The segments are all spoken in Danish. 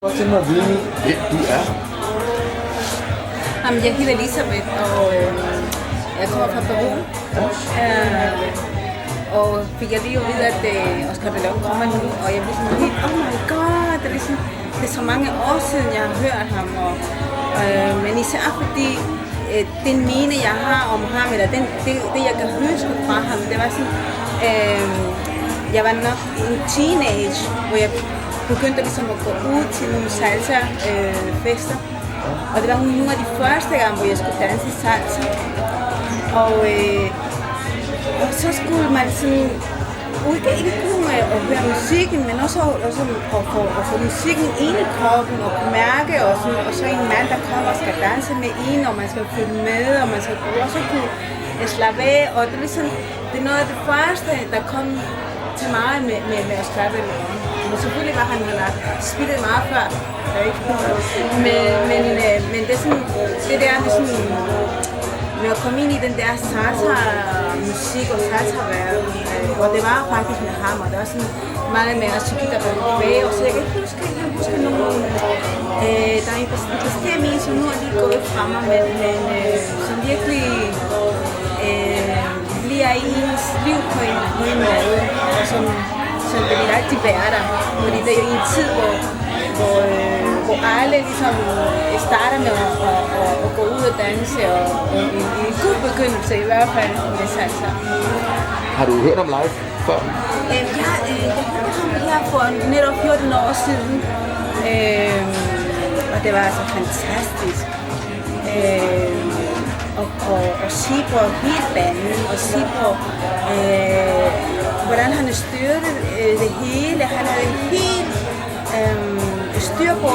Jeg kunne tænke mig at vide, hvem du er. Jamen, jeg hedder Elisabeth, og jeg kommer fra Peru. Og fik jeg lige at vide, at Oscar de Leon kommer nu, og jeg blev sådan helt, oh my god, det er så mange år siden, jeg har hørt ham. Men især fordi den mine, jeg har om ham, eller det jeg kan huske fra ham, det var sådan, jeg var nok en teenage, hvor jeg begyndte ligesom at gå ud til nogle salsa-fester. Og det var nogle af de første gange, hvor jeg skulle danse salsa. Og så skulle man sådan, ikke kun at høre musikken, men også at få musikken ind i kroppen og kunne mærke, og så en mand, der kommer og skal danse med en, og man skal følge med, og man skal også kunne slappe af. Og det er ligesom, det er noget af det første, der kom til mig med at slappe af. Og selvfølgelig var han spillet meget før. Men det er sådan, det der med sådan, med at komme ind i den der salsa-musik og salsa-verden, og det var faktisk med ham, og det var sådan meget med at Chiquita Baby, og så jeg kan huske nogen, der er en bestemt en, som nu er lige gået fra mig, men som virkelig bliver i ens liv på en måde, og som det vil altid være der, fordi det er jo en tid, hvor alle ligesom starter med at gå ud og danse, og en god begyndelse i hvert fald med salsa. Har du hørt om live før? Jeg hørte ham her for netop 14 år siden, og det var altså fantastisk. Og se på hele banen, og se på hvordan han styrte det hele. Han havde helt styr på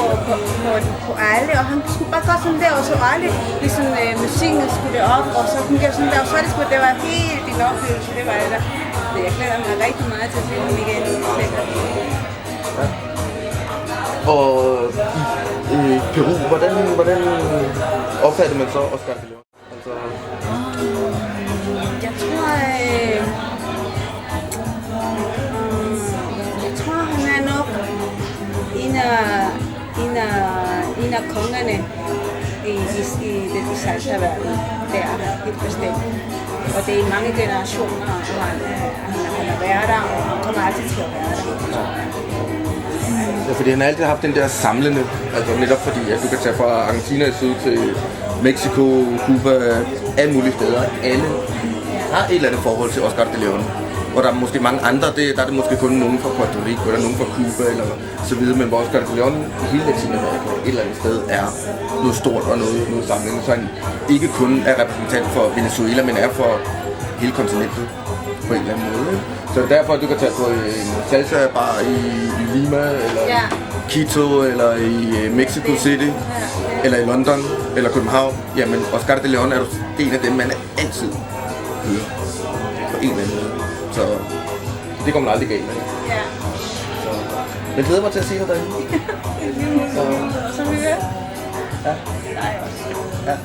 alle, og han skulle bare godt sådan der, og så alle ligesom musikken skulle op, og så kunne jeg sådan der, og så det var helt en oplevelse, det var det der. Så jeg glæder mig rigtig meget til at se ham igen. Ja. Og i Peru, hvordan opfatter man så Oscar de Leon? Altså... Jeg tror, han er nok en af kongerne i den salsa-verden. Det er helt bestemt. Og det er i mange generationer, og han har været der, og han kommer altid til at være der. Ja, fordi han har altid haft den der samlende, altså netop fordi, at du kan tage fra Argentina i syd til Mexico, Cuba, alle mulige steder. Alle har et eller andet forhold til Oscar de Leon. Hvor der er måske mange andre, der er det måske kun nogen fra Puerto Rico, eller nogen fra Cuba, eller så videre. Men hvor Oscar de Leon i hele Latinamerika et eller andet sted er noget stort og noget samlende. Så han ikke kun er repræsentant for Venezuela, men er for hele kontinentet på en eller anden måde. Så det er derfor, at du kan tage på en salsa-bar i Lima, eller Quito, eller i Mexico City, eller i London, eller København. Jamen, Oscar de Leon er en af dem, man altid hører på en eller anden måde. Så det kommer man aldrig galt med. Ja. Så jeg glæder mig til at se dig derinde. Så vi hører. Ja. Dig også. Ja.